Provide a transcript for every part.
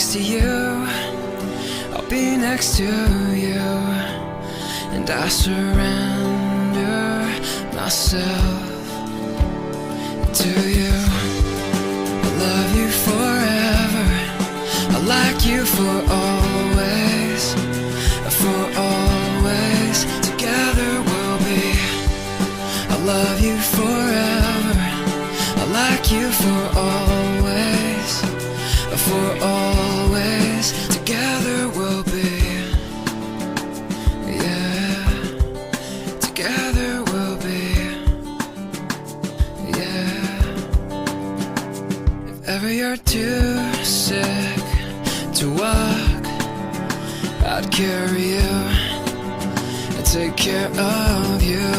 next to you. I'll be next to you. And I surrender myself to you. I love you forever. I like you for always. For always. Together we'll be. I love you forever. I like you for always. For always. Together we'll be. Yeah. Together we'll be. Yeah. If ever you're too sick to walk, I'd carry you and take care of you.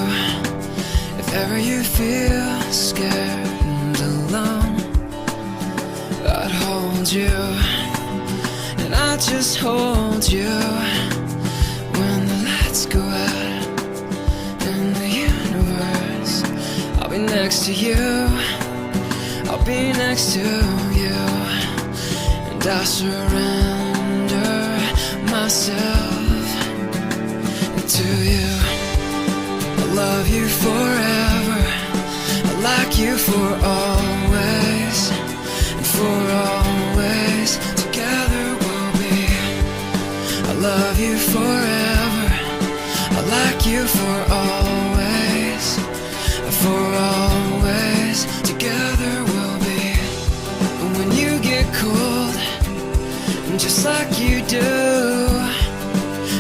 If ever you feel scared and alone, I'd hold you, and I'd just hold you. When the lights go out in the universe, I'll be next to you. I'll be next to you. And I surrender myself to you. I love you forever. I like you for always. And for always. Together we'll be. I love you forever. I like you for always. For always. Together we'll be. And when you get cold, just like you do,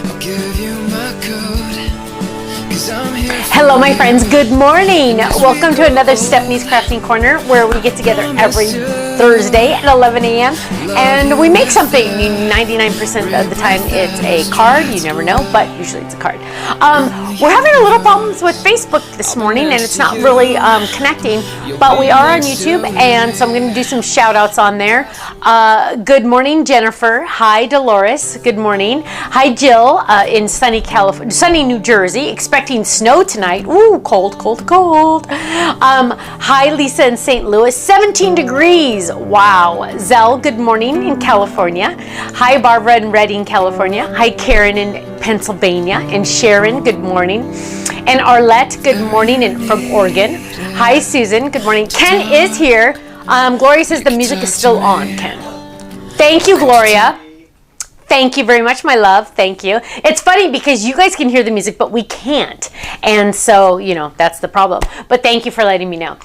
I'll give you my code, 'cause I'm here for Hello my you. friends, good morning. Welcome to another Stephanie's Crafting Corner, where we get together every Thursday at 11 a.m. and we make something. 99% of the time it's a card, you never know, but usually it's a card. We're having a little problems with Facebook this morning and it's not really connecting, but we are on YouTube, and so I'm going to do some shout outs on there. Good morning Jennifer. Hi Dolores. Good morning. Hi Jill in sunny New Jersey, expecting snow tonight. Ooh, cold, cold, cold. Hi Lisa in St. Louis, 17 degrees. Wow. Zell, good morning in California. Hi Barbara in Redding, California. Hi Karen in Pennsylvania. And Sharon, good morning. And Arlette, good morning from Oregon. Hi Susan, good morning. Ken is here. Gloria says the music is still on, Ken. Thank you, Gloria. Thank you very much, my love. Thank you. It's funny because you guys can hear the music, but we can't. And so, you know, that's the problem. But thank you for letting me know.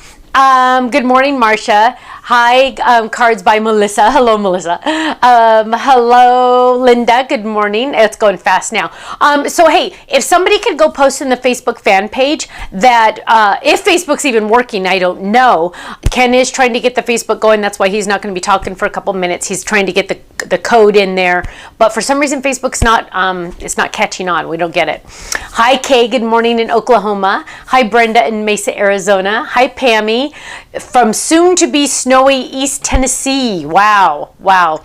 Good morning, Marcia. Hi, cards by Melissa. Hello, Melissa. Hello, Linda. Good morning. It's going fast now. So, hey, if somebody could go post in the Facebook fan page that, if Facebook's even working, I don't know. Ken is trying to get the Facebook going. That's why he's not going to be talking for a couple minutes. He's trying to get the code in there. But for some reason, Facebook's not, it's not catching on. We don't get it. Hi, Kay. Good morning in Oklahoma. Hi, Brenda in Mesa, Arizona. Hi, Pammy from soon-to-be snowy East Tennessee. Wow, wow.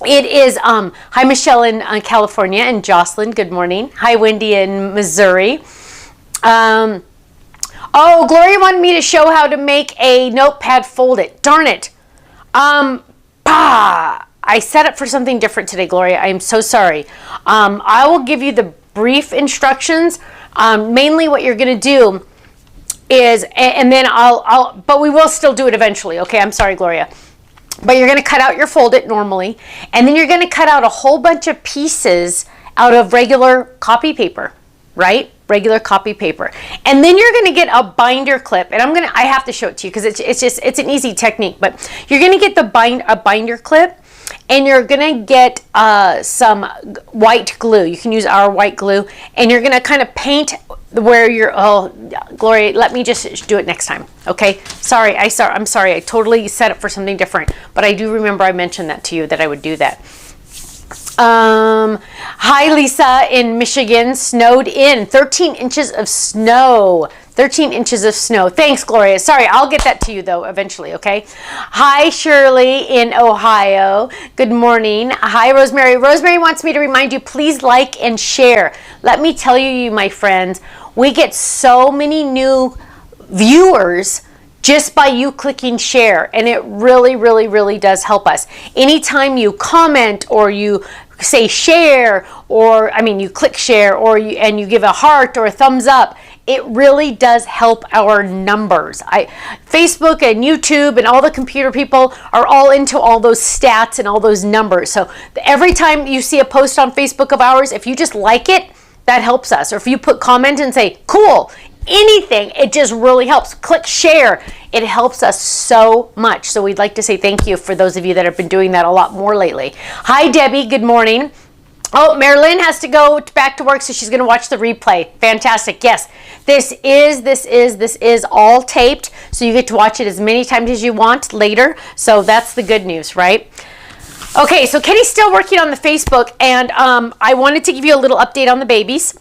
It is, hi Michelle in California, and Jocelyn, good morning. Hi Wendy in Missouri. Oh, Gloria wanted me to show how to make a notepad fold it. Darn it. I set up for something different today, Gloria. I am so sorry. I will give you the brief instructions. Mainly what you're going to do is, and then but we will still do it eventually. Okay, I'm sorry, Gloria. But you're going to cut out your fold it normally, and then you're going to cut out a whole bunch of pieces out of regular copy paper, right? Regular copy paper. And then you're going to get a binder clip, and I have to show it to you because it's an easy technique, but you're going to get a binder clip, and you're going to get some white glue. You can use our white glue, and you're going to kind of paint where you're, oh, Gloria, let me just do it next time, okay? I'm sorry, I totally set up for something different, but I do remember I mentioned that to you, that I would do that. Hi, Lisa in Michigan, snowed in, 13 inches of snow. 13 inches of snow. Thanks, Gloria. Sorry, I'll get that to you, though, eventually, okay? Hi, Shirley in Ohio. Good morning. Hi, Rosemary. Rosemary wants me to remind you, please like and share. Let me tell you, my friends, we get so many new viewers just by you clicking share. And it really, really, really does help us. Anytime you comment or you say share, or you click share, or you give a heart or a thumbs up, it really does help our numbers. Facebook and YouTube and all the computer people are all into all those stats and all those numbers. So every time you see a post on Facebook of ours, if you just like it, that helps us. Or if you put comment and say, cool, anything, it just really helps. Click share. It helps us so much. So we'd like to say thank you for those of you that have been doing that a lot more lately. Hi, Debbie. Good morning. Oh, Marilyn has to go back to work, so she's going to watch the replay. Fantastic. Yes, this is all taped, so you get to watch it as many times as you want later. So that's the good news, right? Okay, so Kenny's still working on the Facebook, and I wanted to give you a little update on the babies.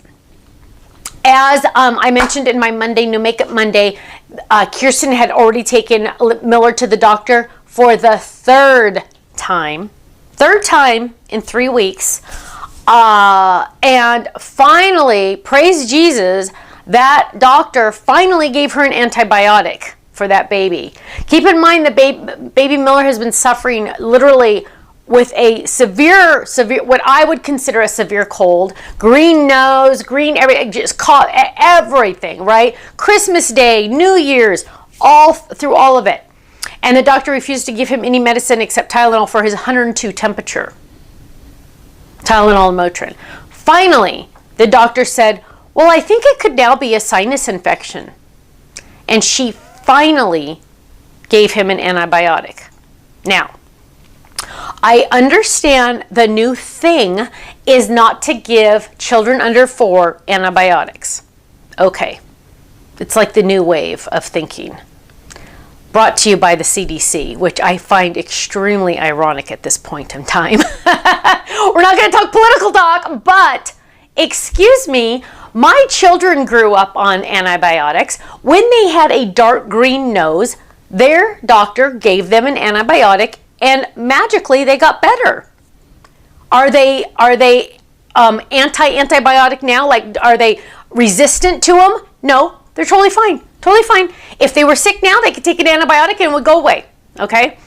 As I mentioned in my Monday New Makeup Monday, Kirsten had already taken Miller to the doctor for the third time in 3 weeks. And finally, praise Jesus, that doctor finally gave her an antibiotic for that baby. Keep in mind that baby Miller has been suffering literally with a severe, what I would consider a severe cold, green nose, just caught everything, right? Christmas Day, New Year's, through all of it. And the doctor refused to give him any medicine except Tylenol for his 102 temperature. Tylenol and Motrin. Finally, the doctor said, well, I think it could now be a sinus infection. And she finally gave him an antibiotic. Now, I understand the new thing is not to give children under 4 antibiotics. Okay. It's like the new wave of thinking. Brought to you by the CDC, which I find extremely ironic at this point in time. We're not going to talk political talk, but excuse me, my children grew up on antibiotics. When they had a dark green nose, their doctor gave them an antibiotic, and magically they got better. Are they anti-antibiotic now? Like, are they resistant to them? No, they're totally fine. Totally fine. If they were sick now, they could take an antibiotic and it would go away. Okay?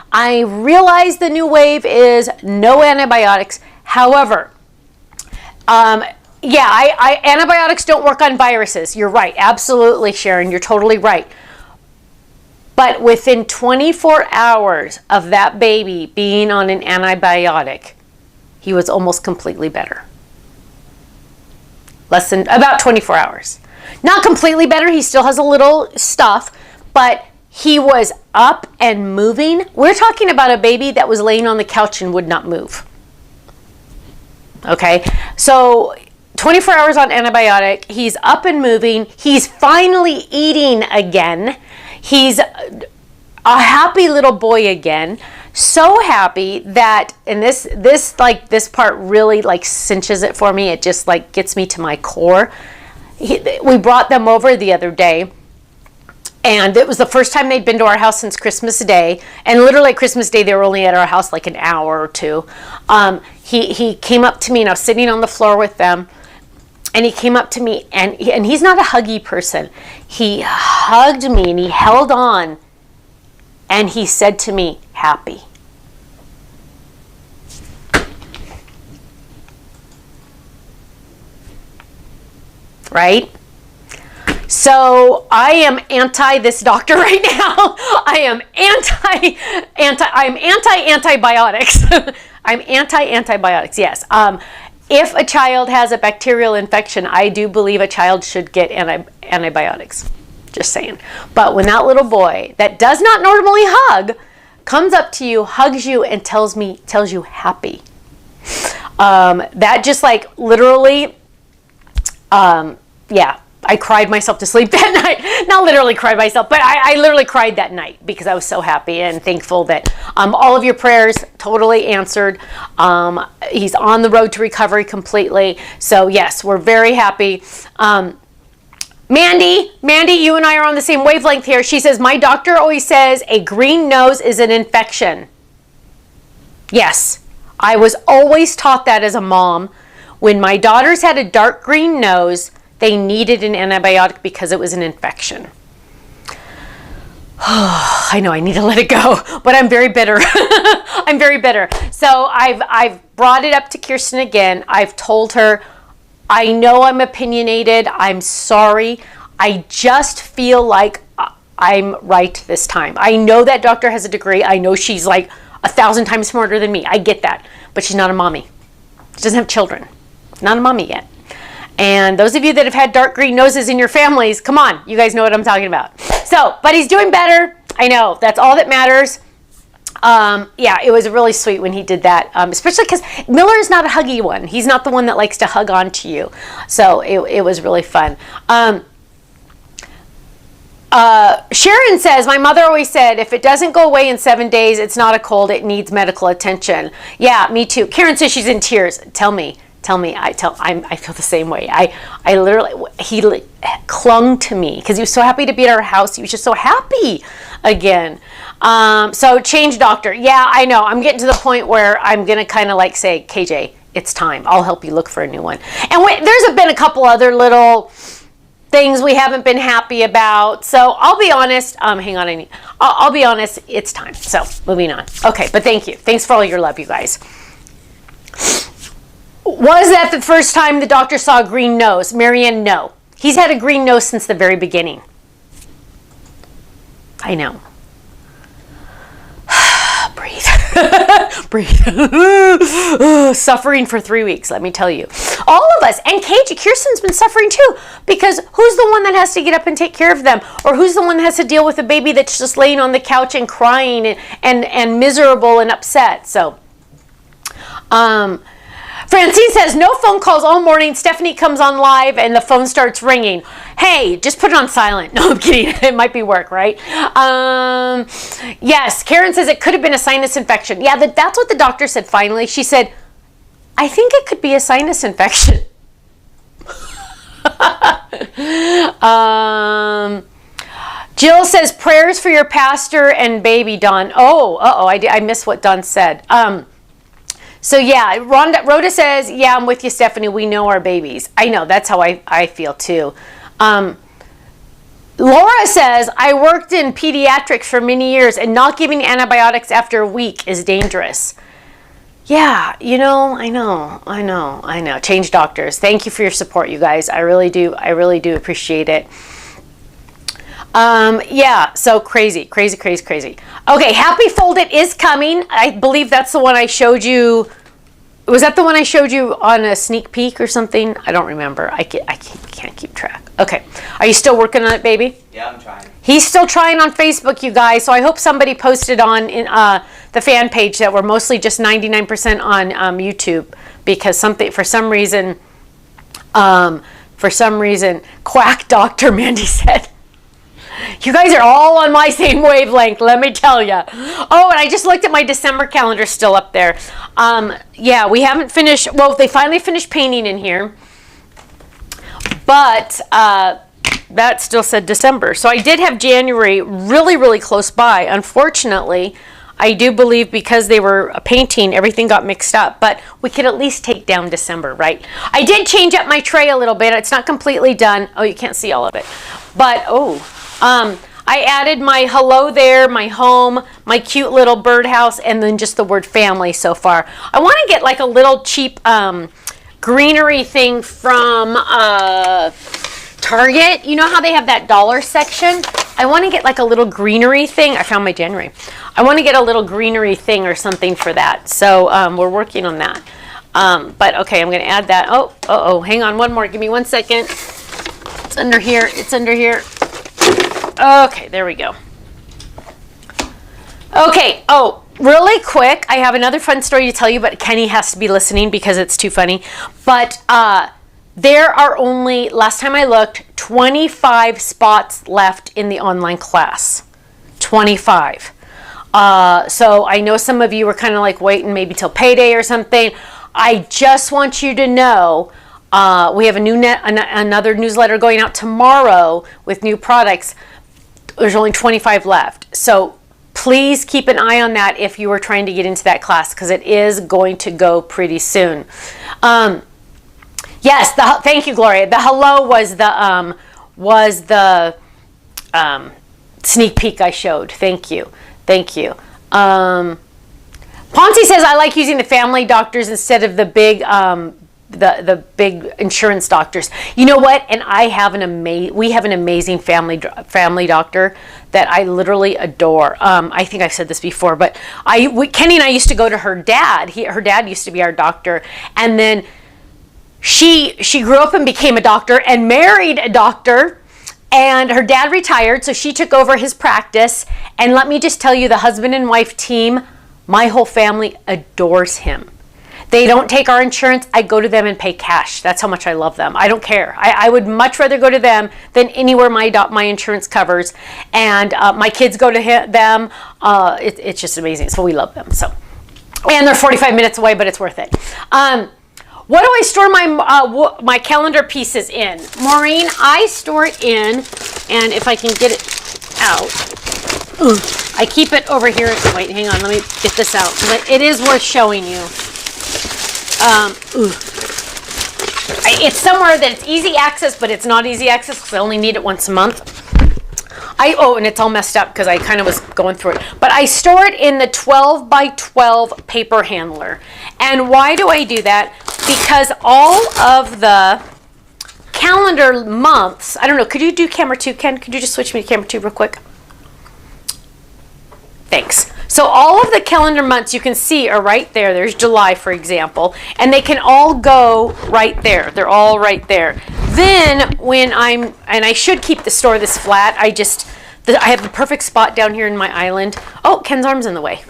I realize the new wave is no antibiotics. However, antibiotics don't work on viruses. You're right. Absolutely, Sharon. You're totally right. But within 24 hours of that baby being on an antibiotic, he was almost completely better. About 24 hours. Not completely better. He still has a little stuff, but he was up and moving. We're talking about a baby that was laying on the couch and would not move. Okay, so 24 hours on antibiotic. He's up and moving. He's finally eating again. He's a happy little boy again. So happy that, and this part really like cinches it for me. It just like gets me to my core. We brought them over the other day, and it was the first time they'd been to our house since Christmas Day. And literally Christmas Day, they were only at our house like an hour or two. He came up to me, and I was sitting on the floor with them, and he came up to me, and he's not a huggy person. He hugged me, and he held on, and he said to me, happy. Right? So I am anti this doctor right now. I am anti-antibiotics. I'm anti-antibiotics, yes. If a child has a bacterial infection, I do believe a child should get antibiotics. Just saying. But when that little boy that does not normally hug comes up to you, hugs you, and tells you happy, that just like literally, I cried myself to sleep that night. Not literally cried myself, but I literally cried that night because I was so happy and thankful that all of your prayers totally answered. He's on the road to recovery completely. So yes, we're very happy. Mandy, you and I are on the same wavelength here. She says, my doctor always says a green nose is an infection. Yes, I was always taught that as a mom. When my daughters had a dark green nose, they needed an antibiotic because it was an infection. I know I need to let it go, but I'm very bitter. I'm very bitter. So I've brought it up to Kirsten again. I've told her, I know I'm opinionated. I'm sorry. I just feel like I'm right this time. I know that doctor has a degree. I know she's like 1,000 times smarter than me. I get that, but she's not a mommy. She doesn't have children. Not a mommy yet. And those of you that have had dark green noses in your families, come on, you guys know what I'm talking about. So, but he's doing better. I know, that's all that matters. Yeah, it was really sweet when he did that, especially because Miller is not a huggy one. He's not the one that likes to hug onto you. So it was really fun. Sharon says, my mother always said, if it doesn't go away in 7 days, it's not a cold, it needs medical attention. Yeah, me too. Karen says she's in tears. Tell me, I feel the same way. I literally, he clung to me because he was so happy to be at our house. He was just so happy again. So change doctor. Yeah, I know. I'm getting to the point where I'm going to kind of like say, KJ, it's time. I'll help you look for a new one. And there's been a couple other little things we haven't been happy about. So I'll be honest. Hang on. I'll be honest. It's time. So moving on. Okay. But thank you. Thanks for all your love, you guys. Was that the first time the doctor saw a green nose? Marianne, no. He's had a green nose since the very beginning. I know. Breathe. Breathe. Suffering for 3 weeks, let me tell you. All of us. And Kirsten's been suffering too. Because who's the one that has to get up and take care of them? Or who's the one that has to deal with a baby that's just laying on the couch and crying and miserable and upset? So, Francine says, no phone calls all morning. Stephanie comes on live and the phone starts ringing. Hey, just put it on silent. No, I'm kidding. It might be work, right? Yes, Karen says it could have been a sinus infection. Yeah, that's what the doctor said finally. She said, I think it could be a sinus infection. Jill says, prayers for your pastor and baby, Don. I missed what Don said. So yeah, Rhoda says, yeah, I'm with you, Stephanie. We know our babies. I know, that's how I feel too. Laura says, I worked in pediatrics for many years and not giving antibiotics after a week is dangerous. Yeah, I know. Change doctors. Thank you for your support, you guys. I really do appreciate it. Yeah, so crazy. Okay, Happy Folded is coming. I believe that's the one I showed you. Was that the one I showed you on a sneak peek or something? I don't remember. I can't keep track. Okay, are you still working on it, baby? Yeah, I'm trying. He's still trying on Facebook, you guys. So I hope somebody posted on the fan page that we're mostly just 99% on YouTube because for some reason, quack doctor, Mandy said. You guys are all on my same wavelength, let me tell you. Oh, and I just looked at my December calendar still up there. Yeah, we haven't finished. Well, they finally finished painting in here. But that still said December. So I did have January really, really close by. Unfortunately, I do believe because they were painting, everything got mixed up. But we could at least take down December, right? I did change up my tray a little bit. It's not completely done. Oh, you can't see all of it. But, I added my hello there, my home, my cute little birdhouse, and then just the word family so far. I want to get like a little cheap greenery thing from Target. You know how they have that dollar section? I want to get like a little greenery thing. I found my January. I want to get a little greenery thing or something for that. So we're working on that. But okay, I'm going to add that. Oh, hang on, one more. Give me 1 second. It's under here. Okay, there we go. Okay, really quick, I have another fun story to tell you, but Kenny has to be listening because it's too funny. But there are only, last time I looked, 25 spots left in the online class. 25. So I know some of you were kind of like waiting maybe till payday or something. I just want you to know we have another newsletter going out tomorrow with new products. There's only 25 left. So please keep an eye on that if you are trying to get into that class because it is going to go pretty soon. Yes, thank you, Gloria. The hello was the sneak peek I showed. Thank you. Thank you. Ponzi says, I like using the family doctors instead of the big the big insurance doctors. You know what? And we have an amazing family doctor that I literally adore. I think I've said this before, but Kenny and I used to go to her dad. Her dad used to be our doctor, and then she grew up and became a doctor and married a doctor. And her dad retired, so she took over his practice. And let me just tell you, the husband and wife team, my whole family adores him. They don't take our insurance. I go to them and pay cash. That's how much I love them. I don't care. I would much rather go to them than anywhere my insurance covers. And my kids go to them. It's just amazing. So we love them. So, and they're 45 minutes away, but it's worth it. What do I store my calendar pieces in? Maureen, I store it in, and if I can get it out, I keep it over here. Wait, hang on. Let me get this out. It is worth showing you. It's somewhere that it's easy access, but it's not easy access because I only need it once a month. And it's all messed up because I kind of was going through it. But I store it in the 12 by 12 paper handler. And why do I do that? Because all of the calendar months, I don't know, could you do camera 2, Ken? Could you just switch me to camera 2 real quick? Thanks. So all of the calendar months you can see are right there. There's July, for example, and they can all go right there. They're all right there. Then when and I should keep the this flat. I have the perfect spot down here in my island. Oh, Ken's arm's in the way.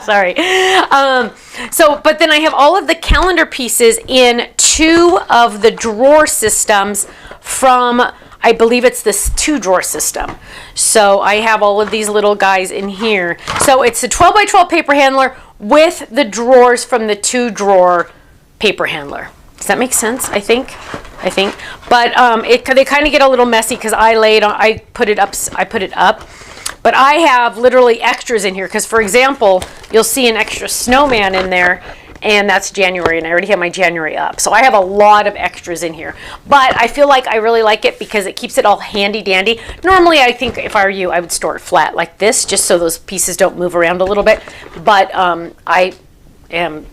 Sorry. But then I have all of the calendar pieces in 2 of the drawer systems from, I believe it's this 2-drawer system. So I have all of these little guys in here. So it's a 12 by 12 paper handler with the drawers from the 2-drawer paper handler. Does that make sense? I think. But they kind of get a little messy because I put it up. But I have literally extras in here because, for example, you'll see an extra snowman in there, and that's January, and I already have my January up. So I have a lot of extras in here. But I feel like I really like it because it keeps it all handy dandy. Normally, I think if I were you, I would store it flat like this, just so those pieces don't move around a little bit. But I am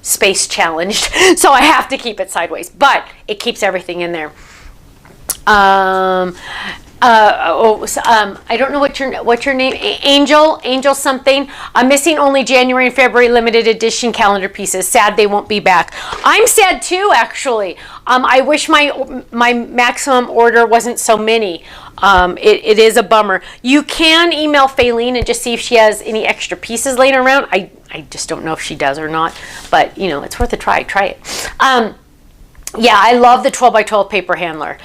space challenged, so I have to keep it sideways. But it keeps everything in there. I don't know what's your name. Angel something. I'm missing only January and February limited edition calendar pieces. Sad they won't be back. I'm sad too, actually. I wish my maximum order wasn't so many. It is a bummer. You can email Faylene and just see if she has any extra pieces laying around. I just don't know if she does or not, but it's worth a try. Try it. Yeah, I love the 12 by 12 paper handler.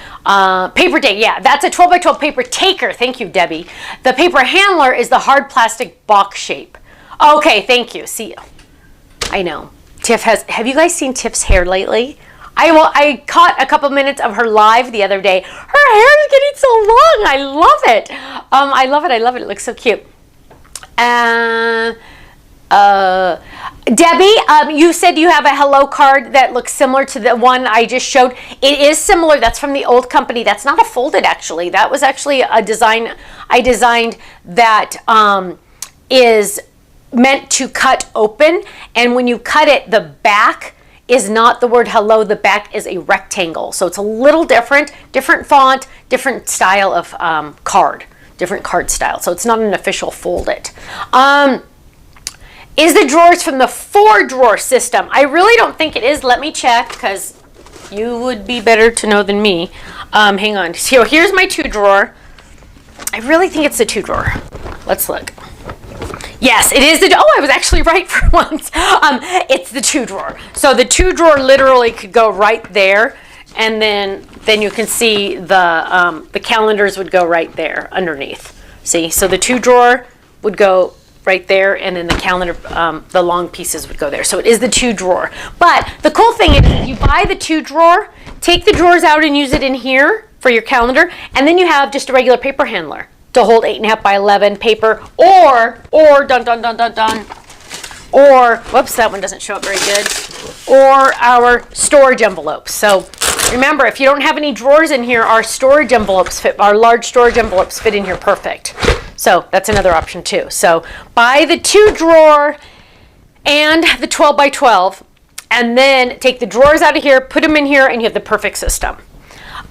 Paper day, yeah, that's a 12 by 12 paper taker. Thank you, Debbie. The paper handler is the hard plastic box shape. Okay, thank you. See, I know. Have you guys seen Tiff's hair lately? I caught a couple minutes of her live the other day. Her hair is getting so long. I love it. I love it. It looks so cute. Debbie, you said you have a hello card that looks similar to the one I just showed. It is similar. That's from the old company. That's not a folded, actually. That was actually a design I designed that is meant to cut open. And when you cut it, the back is not the word hello. The back is a rectangle. So it's a little different font, different style of card, different card style. So it's not an official folded. Is the drawers from the 4-drawer system? I really don't think it is. Let me check because you would be better to know than me. Hang on. So here's my 2-drawer. I really think it's the 2-drawer. Let's look. Yes, it is I was actually right for once. It's the 2-drawer. So the 2-drawer literally could go right there, and then you can see the calendars would go right there underneath. See, so the 2-drawer would go right there, and then the calendar, the long pieces would go there. So it is the 2-drawer. But the cool thing is, if you buy the 2-drawer, take the drawers out and use it in here for your calendar, and then you have just a regular paper handler to hold 8.5 by 11 paper, or whoops, that one doesn't show up very good, or our storage envelopes. So Remember, if you don't have any drawers in here, our storage envelopes fit, our large storage envelopes fit in here perfect. So that's another option too. So buy the 2 drawer and the 12 by 12, and then take the drawers out of here, put them in here, and you have the perfect system.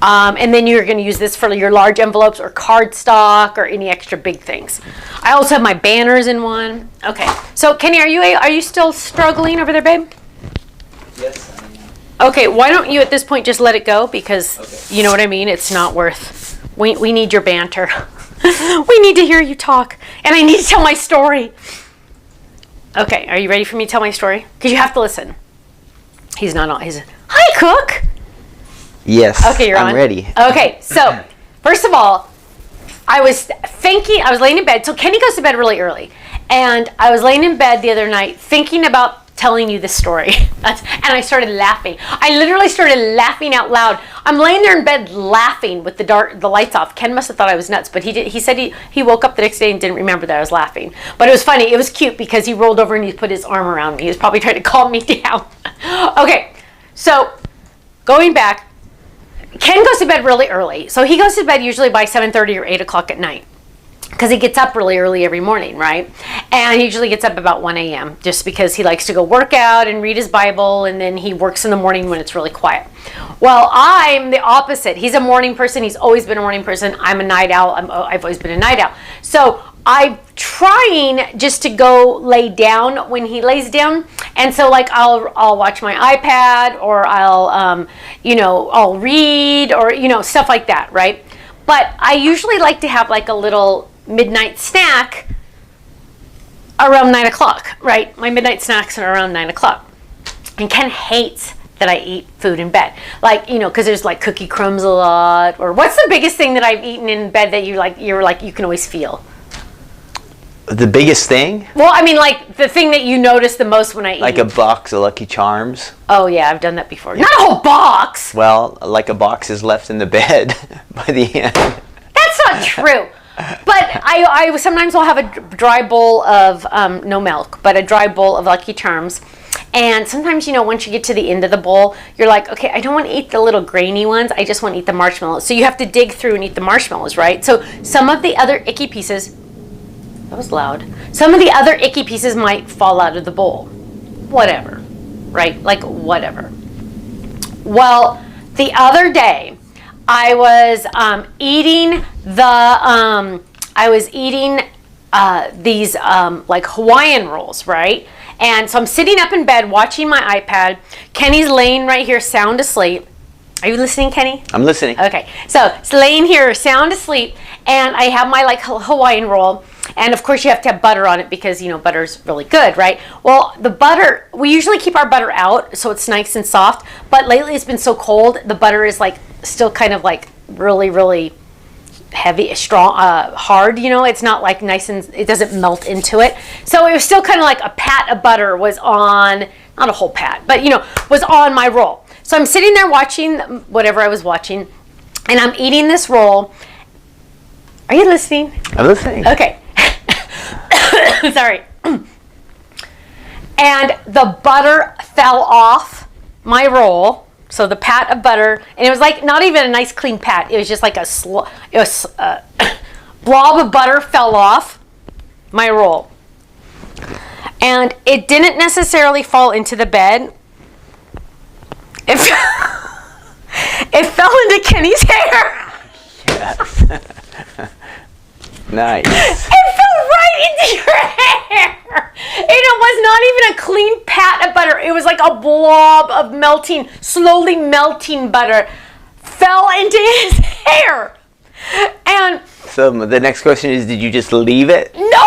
And then you're going to use this for your large envelopes or cardstock or any extra big things. I also have my banners in one. Okay. So Kenny, are you still struggling over there, babe? Yes. Okay. Why don't you at this point just let it go, because you know what I mean? It's not worth. We need your banter. We need to hear you talk, and I need to tell my story. Okay. Are you ready for me to tell my story? Because you have to listen. He's not on. He's hi, Cook. Yes. Okay, I'm ready. Okay, so first of all, I was laying in bed. So Kenny goes to bed really early, and I was laying in bed the other night thinking about telling you this story, and I started laughing. I literally started laughing out loud. I'm laying there in bed laughing with the lights off. Ken must have thought I was nuts, but he said he woke up the next day and didn't remember that I was laughing. But it was funny. It was cute because he rolled over and he put his arm around me. He was probably trying to calm me down. Okay, so going back. Ken goes to bed really early. So he goes to bed usually by 7:30 or 8 o'clock at night, because he gets up really early every morning, right? And he usually gets up about 1 a.m. just because he likes to go work out and read his Bible, and then he works in the morning when it's really quiet. Well, I'm the opposite. He's a morning person. He's always been a morning person. I'm a night owl. I've always been a night owl. So I'm trying just to go lay down when he lays down, and so like I'll watch my iPad, or I'll read, or stuff like that, right? But I usually like to have like a little midnight snack around 9 o'clock, right? My midnight snacks are around 9 o'clock, and Ken hates that I eat food in bed, like because there's like cookie crumbs a lot. Or what's the biggest thing that I've eaten in bed that you can always feel? The biggest thing? Well, I mean, like the thing that you notice the most when I eat. Like a box of Lucky Charms. Oh yeah, I've done that before. Not a whole box. Well, like a box is left in the bed by the end. That's not true. But I sometimes will have a dry bowl of no milk, but a dry bowl of Lucky Charms. And sometimes, once you get to the end of the bowl, you're like, okay, I don't want to eat the little grainy ones. I just want to eat the marshmallows. So you have to dig through and eat the marshmallows, right? So some of the other icky pieces. That was loud. Some of the other icky pieces might fall out of the bowl. Whatever, right? Like whatever. Well, the other day, I was eating these like Hawaiian rolls, right? And so I'm sitting up in bed watching my iPad. Kenny's laying right here, sound asleep. Are you listening, Kenny? I'm listening. Okay, so it's laying here, sound asleep, and I have my like Hawaiian roll. And of course you have to have butter on it because butter's really good, right? Well, the butter, we usually keep our butter out so it's nice and soft, but lately it's been so cold, the butter is like still kind of like really, really heavy, strong, hard, it's not like nice, and it doesn't melt into it. So it was still kind of like a pat of butter was on, not a whole pat, but was on my roll. So I'm sitting there watching whatever I was watching, and I'm eating this roll. Are you listening? I'm listening. Okay. Sorry. And the butter fell off my roll. So the pat of butter, and it was like not even a nice clean pat. It was just like a blob of butter fell off my roll. And it didn't necessarily fall into the bed. It fell into Kenny's hair. Yes. Nice. It fell right into your hair. And it was not even a clean pat of butter. It was like a blob of slowly melting butter fell into his hair. And so the next question is, did you just leave it? No.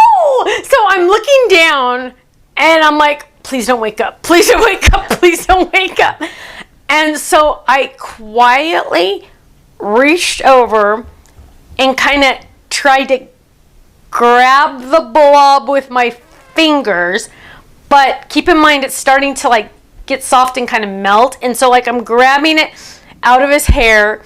So I'm looking down and I'm like, please don't wake up. Please don't wake up. Please don't wake up. And so I quietly reached over and kind of tried to grab the blob with my fingers, but keep in mind it's starting to like get soft and kind of melt, and so like I'm grabbing it out of his hair,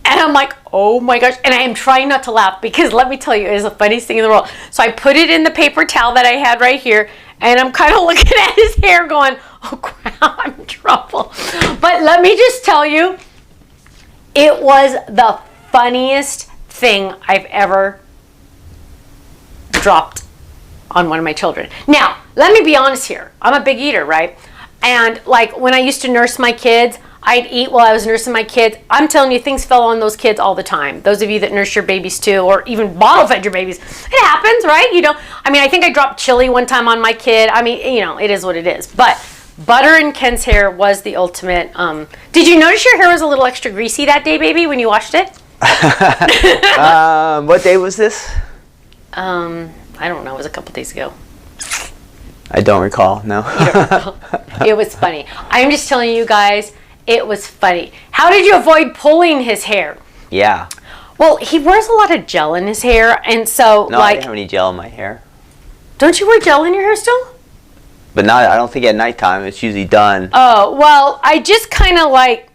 and I'm like, oh my gosh, and I am trying not to laugh because let me tell you, it is the funniest thing in the world. So I put it in the paper towel that I had right here, and I'm kind of looking at his hair going, oh crap. I'm in trouble. But let me just tell you, it was the funniest thing I've ever dropped on one of my children. Now, let me be honest here. I'm a big eater, right? And like when I used to nurse my kids, I'd eat while I was nursing my kids. I'm telling you, things fell on those kids all the time. Those of you that nurse your babies too, or even bottle fed your babies, it happens, right? You know, I mean, I think I dropped chili one time on my kid. I mean, you know, it is what it is. But butter in Ken's hair was the ultimate. Did you notice your hair was a little extra greasy that day, baby, when you washed it? What day was this? I don't know. It was a couple days ago. I don't recall. No. You don't recall? It was funny. I'm just telling you guys. It was funny. How did you avoid pulling his hair? Yeah. Well, he wears a lot of gel in his hair, and so No, I didn't have any gel in my hair. Don't you wear gel in your hair still? But not. I don't think at nighttime. It's usually done. Oh, well, I just kind of like,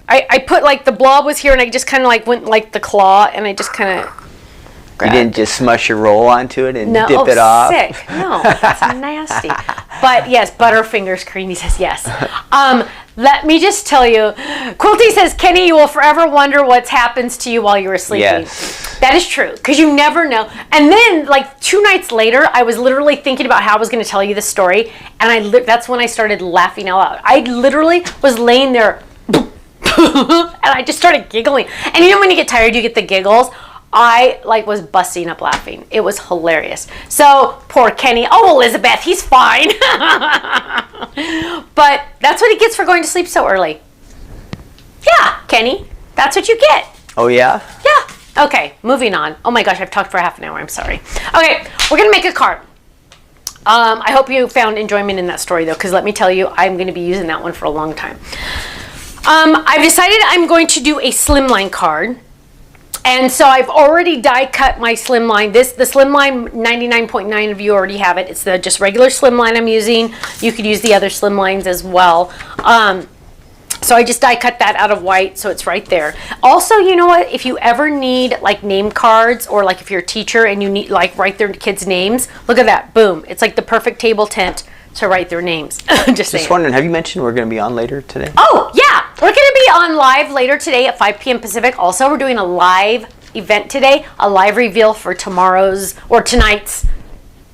I put like the blob was here, and I just kind of like went like the claw, and I just kind of. You didn't just smush your roll onto it and dip it off? Sick. No, that's nasty. But yes, Butterfingers Creamy says yes. Let me just tell you, Quilty says, Kenny, you will forever wonder what happens to you while you were sleeping. Yes. That is true, because you never know. And then, like 2 nights later, I was literally thinking about how I was going to tell you this story, and that's when I started laughing out loud. I literally was laying there, and I just started giggling. And you know when you get tired, you get the giggles? I like was busting up laughing. It was hilarious. So poor Kenny. Oh, Elizabeth, he's fine. But that's what he gets for going to sleep so early. Yeah, Kenny, that's what you get. Oh yeah? Yeah. Okay, moving on. Oh my gosh, I've talked for half an hour. I'm sorry. Okay, we're gonna make a card. I hope you found enjoyment in that story though, because let me tell you, I'm gonna be using that one for a long time. I've decided I'm going to do a slimline card. And so I've already die cut my slimline. The slimline, 99.9 of you already have it. It's the just regular slimline I'm using. You could use the other slimlines as well. So I just die cut that out of white, so it's right there. Also, you know what? If you ever need like name cards, or like if you're a teacher and you need like write their kids' names, look at that. Boom. It's like the perfect table tent to write their names. Just wondering, have you mentioned we're going to be on later today? Oh, yeah. We're going to be on live later today at 5 p.m. Pacific. Also, we're doing a live event today, a live reveal for tomorrow's or tonight's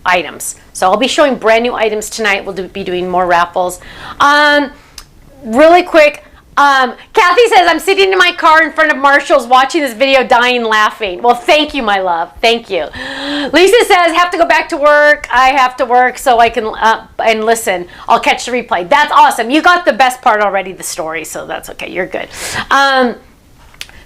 items. So I'll be showing brand new items tonight. We'll be doing more raffles. Really quick, Kathy says, I'm sitting in my car in front of Marshall's watching this video dying laughing. Well, thank you, my love. Thank you. Lisa says, have to go back to work. I have to work so I can and listen. I'll catch the replay. That's awesome. You got the best part already, the story, so that's okay. You're good.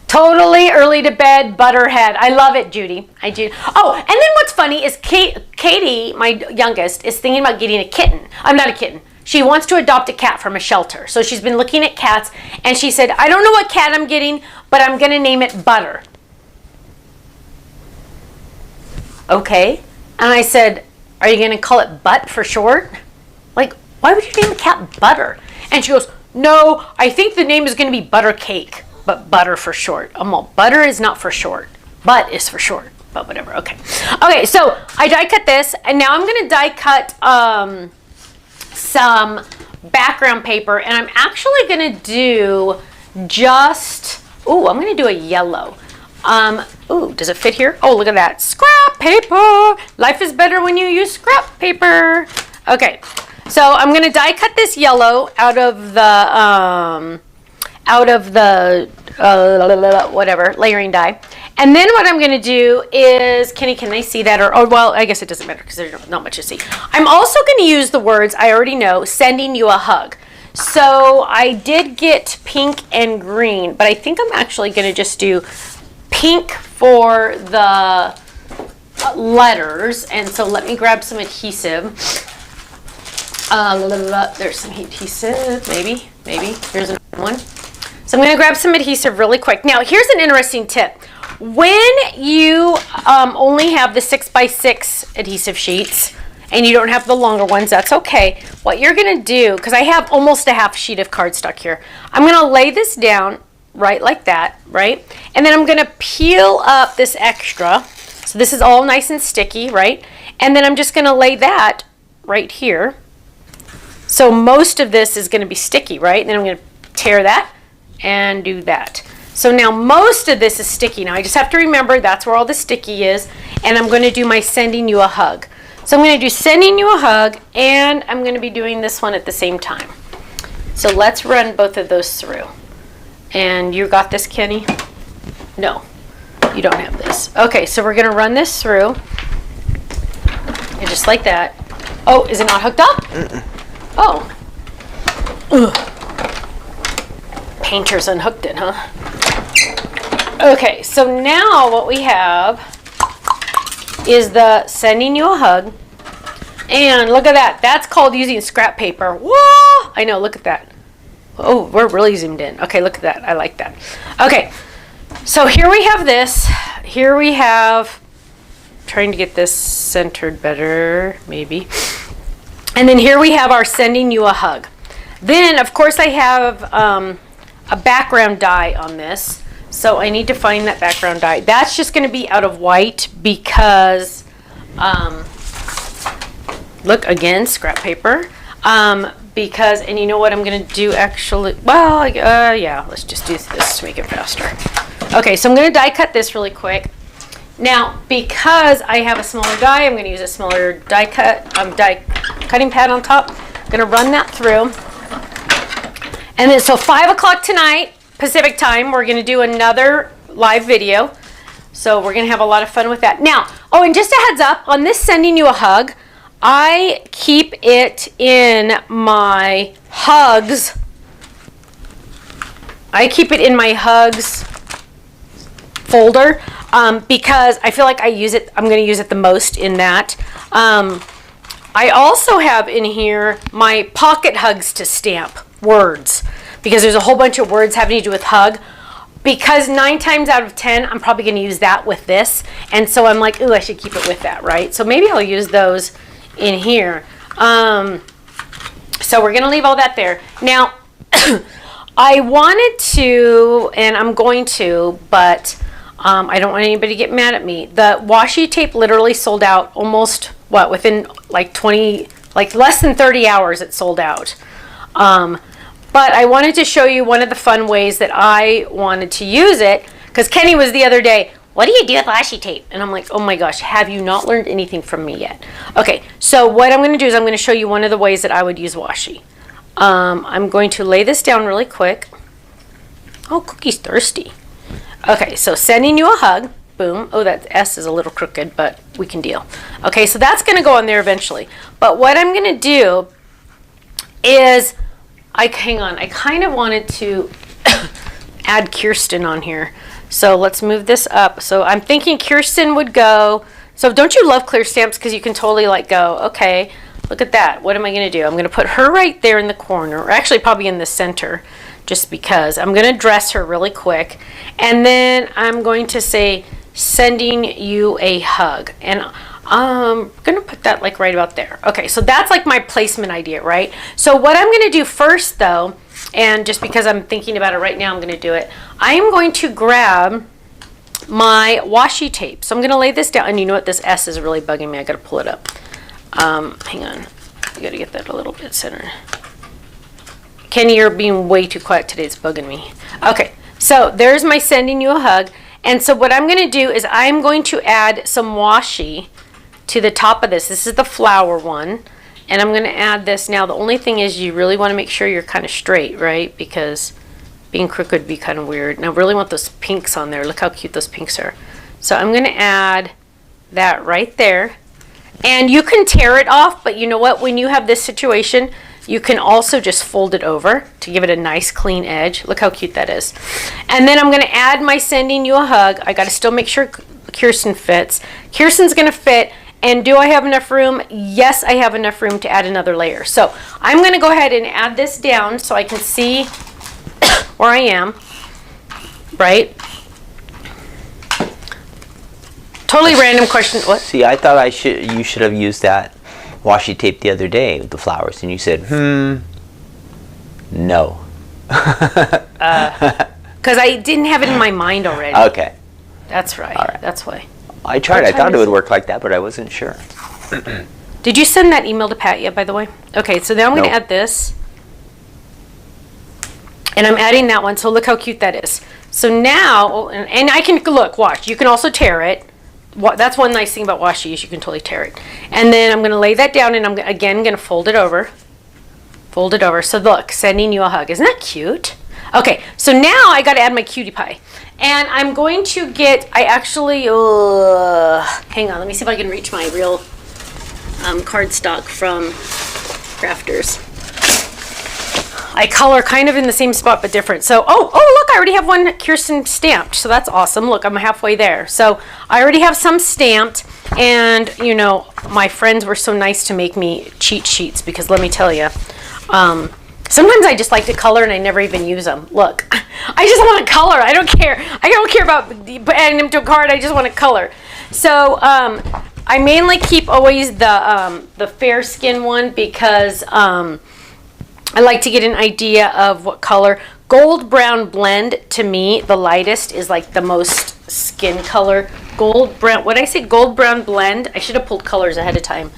Totally early to bed, butterhead. I love it, Judy. I do. Oh, and then what's funny is Katie, my youngest, is thinking about getting a kitten. I'm not a kitten. She wants to adopt a cat from a shelter. So she's been looking at cats, and she said, I don't know what cat I'm getting, but I'm going to name it Butter. Okay. And I said, are you going to call it Butt for short? Like, why would you name a cat Butter? And she goes, no, I think the name is going to be Butter Cake, but Butter for short. Well, Butter is not for short. Butt is for short, but whatever. Okay. Okay, so I die cut this, and now I'm going to die cut some background paper, and I'm actually going to do just, I'm going to do a yellow. Does it fit here? Oh, look at that. Scrap paper. Life is better when you use scrap paper. Okay, so I'm going to die cut this yellow out of the whatever, layering die. And then what I'm going to do is, Kenny, can they see that? Or well, I guess it doesn't matter because there's not much to see. I'm also going to use the words I already know, sending you a hug. So I did get pink and green, but I think I'm actually going to just do pink for the letters. And so let me grab some adhesive. There's some adhesive, maybe. Here's another one. So I'm going to grab some adhesive really quick. Now, here's an interesting tip. When you only have the 6x6 adhesive sheets and you don't have the longer ones, that's okay. What you're going to do, because I have almost a half sheet of cardstock here, I'm going to lay this down right like that, right? And then I'm going to peel up this extra. So this is all nice and sticky, right? And then I'm just going to lay that right here. So most of this is going to be sticky, right? And then I'm going to tear that and do that. So now most of this is sticky. Now I just have to remember that's where all the sticky is. And I'm going to do my sending you a hug. So I'm going to do sending you a hug, and I'm going to be doing this one at the same time. So let's run both of those through. And you got this, Kenny? No, you don't have this. Okay, so we're going to run this through. And just like that. Oh, is it not hooked up? Oh. Ugh. Painters unhooked it, huh? Okay, so now what we have is the sending you a hug. And look at that. That's called using scrap paper. Whoa! I know, look at that. Oh, we're really zoomed in. Okay, look at that. I like that. Okay, so here we have this. Here we have, trying to get this centered better, maybe. And then here we have our sending you a hug. Then, of course, I have a background die on this. So I need to find that background die. That's just going to be out of white because, look, again, scrap paper. Because, and you know what I'm going to do actually? Well, yeah, let's just do this to make it faster. Okay, so I'm going to die cut this really quick. Now, because I have a smaller die, I'm going to use a smaller die cutting pad on top. I'm going to run that through. And then, so 5 o'clock tonight, Pacific time, we're going to do another live video. So we're going to have a lot of fun with that. Now, oh, and just a heads up, on this sending you a hug, I keep it in my hugs. I keep it in my hugs folder because I feel like I use it. I'm going to use it the most in that. I also have in here my pocket hugs to stamp words because there's a whole bunch of words having to do with hug. Because 9 times out of 10, I'm probably going to use that with this. And so I'm like, ooh, I should keep it with that, right? So maybe I'll use those in here. So we're going to leave all that there. Now, I wanted to, and I'm going to, but I don't want anybody to get mad at me. The washi tape literally sold out almost, what, within like less than 30 hours it sold out. But I wanted to show you one of the fun ways that I wanted to use it, because Kenny was the other day, what do you do with washi tape? And I'm like, oh my gosh, have you not learned anything from me yet? Okay, so what I'm going to do is I'm going to show you one of the ways that I would use washi. I'm going to lay this down really quick. Oh, Cookie's thirsty. Okay, so sending you a hug. Boom. Oh, that S is a little crooked, but we can deal. Okay, so that's going to go on there eventually. But what I'm going to do is, hang on, I kind of wanted to add Kirsten on here. So let's move this up. So I'm thinking Kirsten would go. So don't you love clear stamps? Because you can totally like go, okay, look at that. What am I going to do? I'm going to put her right there in the corner, or actually probably in the center, just because. I'm going to dress her really quick. And then I'm going to say, sending you a hug. And I'm going to put that like right about there. Okay, so that's like my placement idea, right? So what I'm going to do first though, and just because I'm thinking about it right now, I'm going to do it. I am going to grab my washi tape. So I'm going to lay this down. And you know what? This S is really bugging me. I got to pull it up. Hang on. I got to get that a little bit centered. Kenny, you're being way too quiet today. It's bugging me. Okay, so there's my sending you a hug. And so what I'm going to do is I'm going to add some washi to the top of this. This is the flower one. And I'm going to add this. Now, the only thing is you really want to make sure you're kind of straight, right? Because being crooked would be kind of weird. And I really want those pinks on there. Look how cute those pinks are. So I'm going to add that right there. And you can tear it off, but you know what? When you have this situation, you can also just fold it over to give it a nice clean edge. Look how cute that is. And then I'm going to add my sending you a hug. I got to still make sure Kirsten fits. Kirsten's going to fit. And do I have enough room? Yes, I have enough room to add another layer. So I'm going to go ahead and add this down so I can see where I am, right? Totally random question. What? See, I thought you should have used that washi tape the other day with the flowers, and you said, no. Because I didn't have it in my mind already. Okay. That's right. All right. That's why. I tried. I thought it would work like that, but I wasn't sure. Did you send that email to Pat yet, by the way? Okay, so now I'm going to Nope. add this. And I'm adding that one, so look how cute that is. So now, and I can, look, watch, you can also tear it. That's one nice thing about washi is you can totally tear it. And then I'm going to lay that down, and I'm, again, going to fold it over. Fold it over. So look, sending you a hug. Isn't that cute? Okay, so now I got to add my cutie pie. And I'm going to get, hang on, let me see if I can reach my real cardstock from Crafters. I color kind of in the same spot but different. So, oh look, I already have one Kirsten stamped. So that's awesome. Look, I'm halfway there. So I already have some stamped, and you know, my friends were so nice to make me cheat sheets because let me tell you, sometimes I just like to color and I never even use them. Look, I just want to color. I don't care. I don't care about adding them to a card. I just want to color. So I mainly keep always the fair skin one because I like to get an idea of what color. Gold brown blend, to me, the lightest is like the most skin color. Gold brown, what did I say? Gold brown blend. I should have pulled colors ahead of time.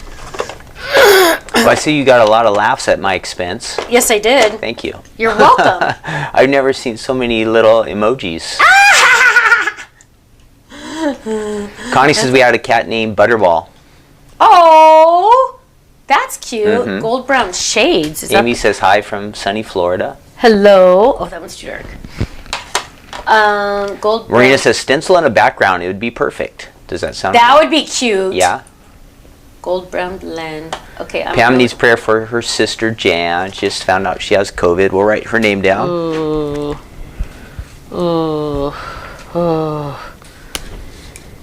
Well, I see you got a lot of laughs at my expense. Yes, I did. Thank you. You're welcome. I've never seen so many little emojis. Connie says we had a cat named Butterball. Oh, that's cute. Gold brown shades. Is Amy that... says hi from sunny Florida. Hello. Oh, that one's too dark. Gold brown. Marina says stencil on a background. It would be perfect. Does that sound That would be cute. Yeah. Gold brown blend. Okay. Pam needs prayer for her sister Jan. She just found out she has COVID. We'll write her name down. Ooh. Ooh. Ooh.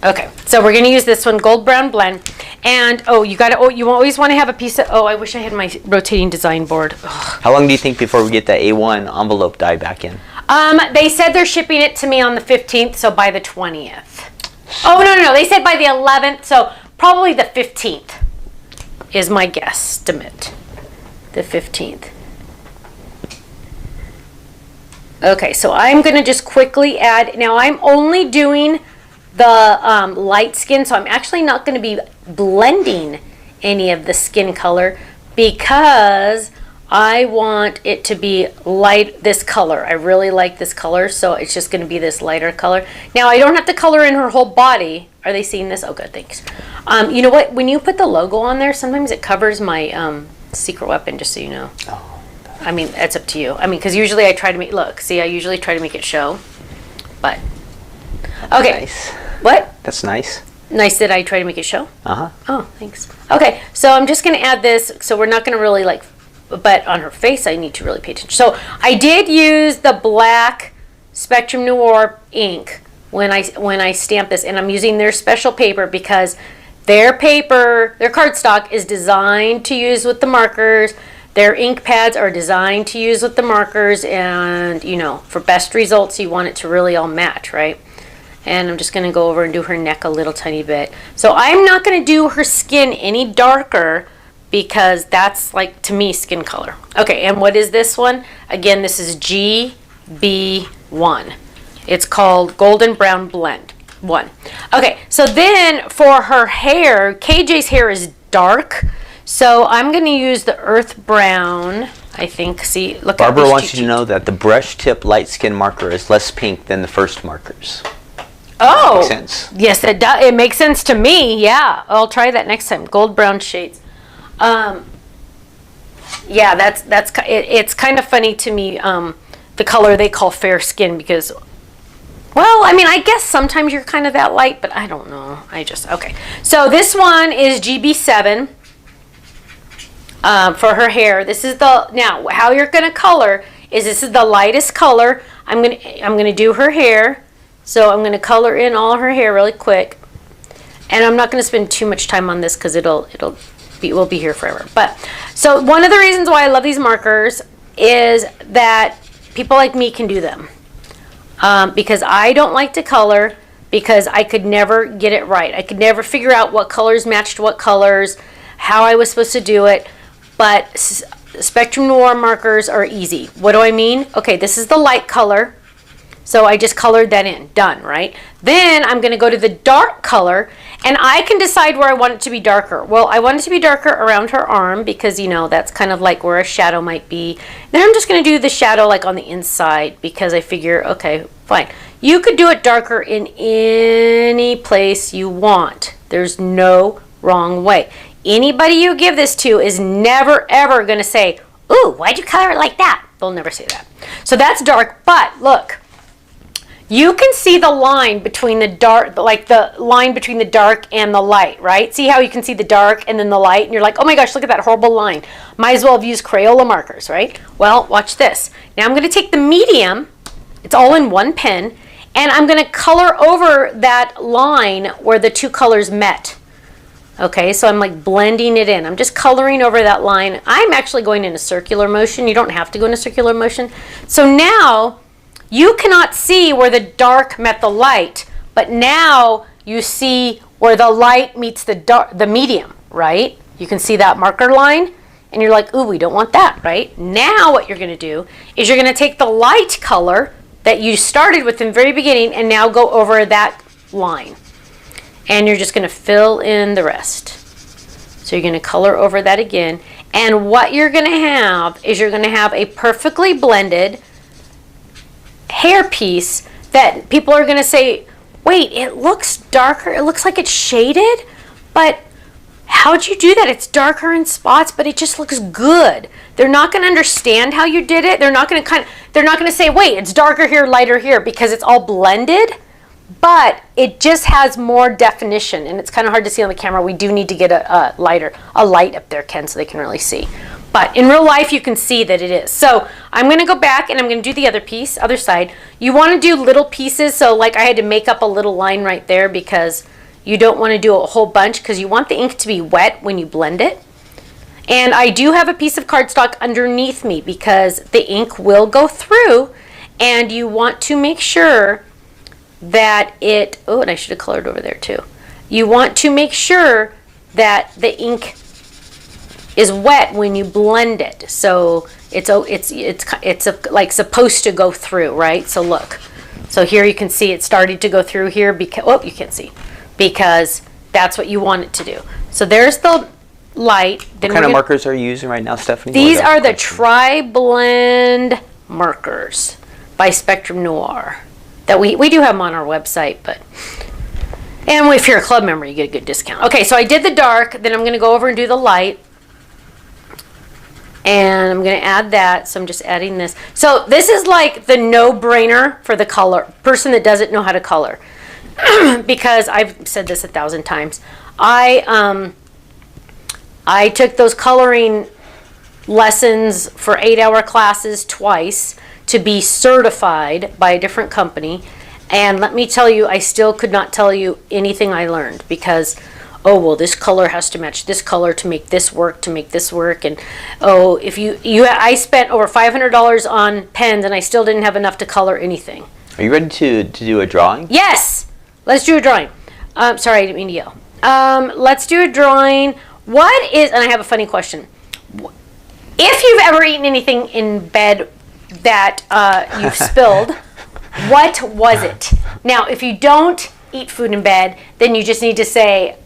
Okay, so we're gonna use this one, gold brown blend, and you always want to have a piece of. Oh, I wish I had my rotating design board. Ugh. How long do you think before we get that A1 envelope die back in? They said they're shipping it to me on the 15th, so by the 20th. Oh no, they said by the 11th, so probably the 15th is my guesstimate. The 15th. Okay, so I'm gonna just quickly add. Now I'm only doing the light skin, so I'm actually not going to be blending any of the skin color because I want it to be light, this color. I really like this color, so it's just going to be this lighter color. Now I don't have to color in her whole body. Are they seeing this? Oh good, thanks. You know what, when you put the logo on there, sometimes it covers my secret weapon, just so you know. Oh. I mean, that's up to you. I mean, because usually I try to make, look, see, I usually try to make it show, but okay. Nice. What? That's nice. Nice that I try to make it show? Uh-huh. Oh, thanks. Okay, so I'm just going to add this. So we're not going to really but on her face I need to really pay attention. So I did use the black Spectrum Noir ink when I stamped this, and I'm using their special paper because their paper, their cardstock is designed to use with the markers. Their ink pads are designed to use with the markers, and you know, for best results you want it to really all match, right? And I'm just going to go over and do her neck a little tiny bit. So I'm not going to do her skin any darker because that's like, to me, skin color. Okay, and what is this one? Again, this is GB1. It's called Golden Brown Blend 1. Okay, so then for her hair, KJ's hair is dark. So I'm going to use the earth brown, I think. See, look at Barbara wants you to know that the brush tip light skin marker is less pink than the first markers. Oh, Makes sense. Yes, it does. It makes sense to me. Yeah, I'll try that next time. Gold brown shades. Yeah, it's kind of funny to me. The color they call fair skin because, well, I mean, I guess sometimes you're kind of that light, but I don't know. Okay. So this one is GB7 for her hair. This is now how you're gonna color is this is the lightest color. I'm gonna do her hair. So I'm going to color in all her hair really quick, and I'm not going to spend too much time on this because we'll be here forever. But so one of the reasons why I love these markers is that people like me can do them because I don't like to color because I could never get it right. I could never figure out what colors matched what colors, how I was supposed to do it. But Spectrum Noir markers are easy. What do I mean? Okay, this is the light color. So I just colored that in, done, right? Then I'm gonna go to the dark color, And I can decide where I want it to be darker. Well, I want it to be darker around her arm because, you know, that's kind of like where a shadow might be. Then I'm just going to do the shadow like on the inside because I figure, okay, fine. You could do it darker in any place you want. There's no wrong way. Anybody you give this to is never, ever going to say, ooh, why'd you color it like that? They'll never say that. So that's dark, but look. You can see the line between the dark, like the line between the dark and the light, right? See how you can see the dark and then the light, and you're like, oh my gosh, look at that horrible line. Might as well have used Crayola markers, right? Well, watch this. Now I'm going to take the medium, it's all in one pen, and I'm going to color over that line where the two colors met. Okay, so I'm like blending it in. I'm just coloring over that line. I'm actually going in a circular motion. You don't have to go in a circular motion. So now, you cannot see where the dark met the light, but now you see where the light meets the medium, right? You can see that marker line, and you're like, ooh, we don't want that, right? Now what you're going to do is you're going to take the light color that you started with in the very beginning and now go over that line. And you're just going to fill in the rest. So you're going to color over that again. And what you're going to have is you're going to have a perfectly blended hair piece that people are going to say, wait, it looks darker, it looks like it's shaded, but how'd you do that? It's darker in spots, but it just looks good. They're not going to understand how you did it. They're not going to say, wait, it's darker here, lighter here, because it's all blended, but it just has more definition, and it's kind of hard to see on the camera. We do need to get a light up there, Ken, so they can really see. But in real life, you can see that it is. So I'm going to go back and I'm going to do the other piece, other side. You want to do little pieces. So like I had to make up a little line right there because you don't want to do a whole bunch because you want the ink to be wet when you blend it. And I do have a piece of cardstock underneath me because the ink will go through, and you want to make sure that it, oh, and I should have colored over there too. You want to make sure that the ink is wet when you blend it, so it's like supposed to go through, right? So look, so here you can see it started to go through here because, oh, you can't see, because that's what you want it to do. So there's the light. What kind of markers are you using right now, Stephanie? These are the Tri-Blend markers by Spectrum Noir that we do have them on our website, but. And if you're a club member, you get a good discount. Okay, so I did the dark, then I'm going to go over and do the light. And I'm going to add that, so I'm just adding this. So this is like the no-brainer for the color person that doesn't know how to color. Because I've said this 1,000 times. I took those coloring lessons for 8-hour classes twice to be certified by a different company. And let me tell you, I still could not tell you anything I learned because, oh, well, this color has to match this color to make this work, and oh, if I spent over $500 on pens and I still didn't have enough to color anything. Are you ready to do a drawing? Yes, let's do a drawing. Sorry, I didn't mean to yell. Let's do a drawing. What is, and I have a funny question. If you've ever eaten anything in bed that you've spilled, what was it? Now, if you don't eat food in bed, then you just need to say,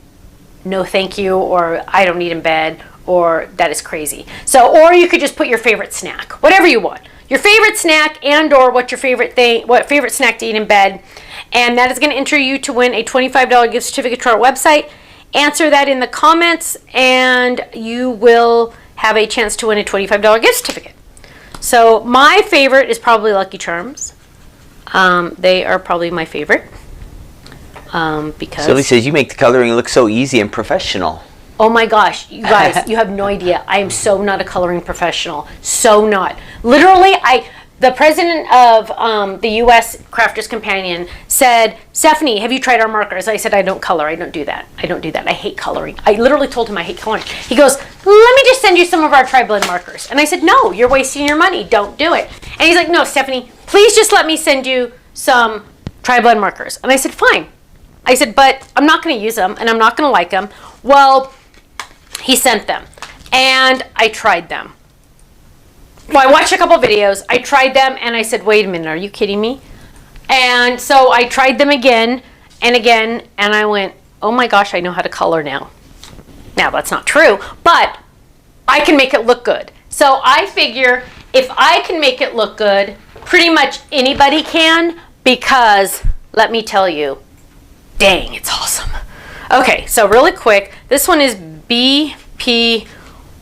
no thank you, or I don't eat in bed, or that is crazy. So, or you could just put your favorite snack, whatever you want. Your favorite snack and or what favorite snack to eat in bed. And that is going to enter you to win a $25 gift certificate to our website. Answer that in the comments and you will have a chance to win a $25 gift certificate. So my favorite is probably Lucky Charms. They are probably my favorite. Because Sylvie says you make the coloring look so easy and professional. Oh my gosh, you guys, you have no idea. I am so not a coloring professional. So not. Literally, the president of the U.S. Crafters Companion said, Stephanie, have you tried our markers? I said, I don't color. I don't do that. I hate coloring. I literally told him I hate coloring. He goes, let me just send you some of our Tri-Blend markers. And I said, no, you're wasting your money. Don't do it. And he's like, no, Stephanie, please just let me send you some Tri-Blend markers. And I said, fine. I said, but I'm not going to use them and I'm not going to like them. Well, he sent them and I tried them. Well, I watched a couple videos. I tried them and I said, wait a minute, are you kidding me? And so I tried them again and again and I went, oh my gosh, I know how to color now. Now, that's not true, but I can make it look good. So I figure if I can make it look good, pretty much anybody can, because let me tell you, dang, it's awesome. Okay, so really quick, this one is BP1,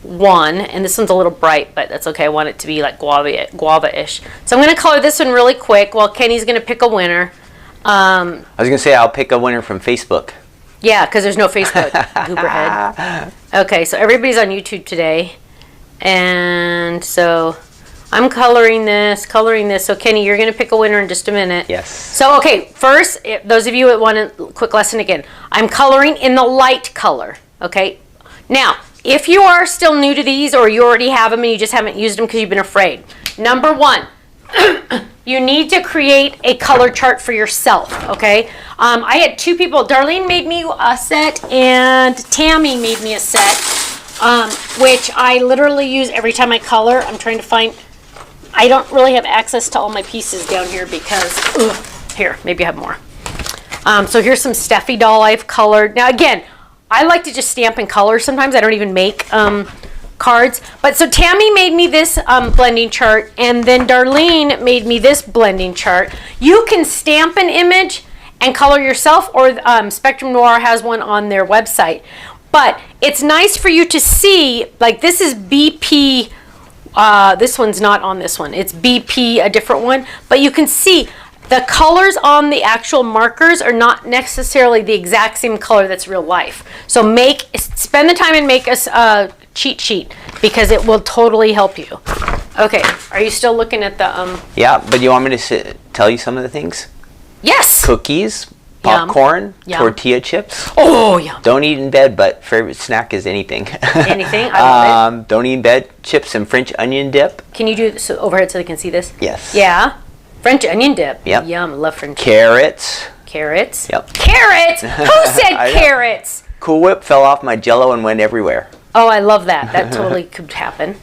and this one's a little bright, but that's okay. I want it to be like guava-ish. So I'm going to color this one really quick while Kenny's going to pick a winner. I was going to say I'll pick a winner from Facebook. Yeah, because there's no Facebook, gooberhead. Okay, so everybody's on YouTube today. And so I'm coloring this. So Kenny, you're going to pick a winner in just a minute. Yes. So, okay, first, those of you that want a quick lesson again, I'm coloring in the light color, okay? Now, if you are still new to these or you already have them and you just haven't used them because you've been afraid, number one, you need to create a color chart for yourself, okay? I had two people. Darlene made me a set and Tammy made me a set, which I literally use every time I color. I'm trying to find... I don't really have access to all my pieces down here because... here, maybe I have more. So here's some Steffi doll I've colored. Now, again, I like to just stamp and color. Sometimes I don't even make... cards. But so Tammy made me this blending chart, and then Darlene made me this blending chart. You can stamp an image and color yourself, or Spectrum Noir has one on their website. But it's nice for you to see, like this is BP, this one's not on this one. It's BP, a different one. But you can see the colors on the actual markers are not necessarily the exact same color that's real life. So spend the time and make us cheat sheet, because it will totally help you. Okay, are you still looking at the Yeah, but you want me to tell you some of the things? Yes. Cookies, popcorn, Yum. tortilla chips. Oh, yeah. Don't eat in bed, but favorite snack is anything. Anything? I love it. Don't eat in bed, chips and French onion dip. Can you do this overhead so they can see this? Yes. Yeah. French onion dip. Yep. Yum. Love French. Carrots. Carrots. Yep. Carrots. Who said carrots? Cool Whip fell off my Jello and went everywhere. Oh, I love that. That totally could happen.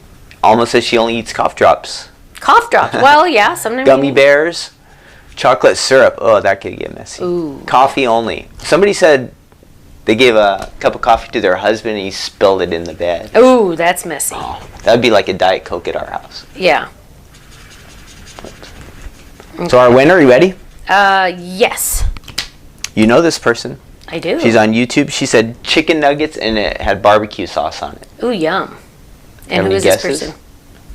Alma says she only eats cough drops. Cough drops. Well, yeah. Sometimes. Gummy bears. Chocolate syrup. Oh, that could get messy. Ooh. Coffee only. Somebody said they gave a cup of coffee to their husband and he spilled it in the bed. Ooh, that's messy. Oh, that would be like a Diet Coke at our house. Yeah. So our winner, are you ready? Yes. You know this person. I do. She's on YouTube. She said chicken nuggets and it had barbecue sauce on it. Ooh, yum. And Have who any is guesses? this person?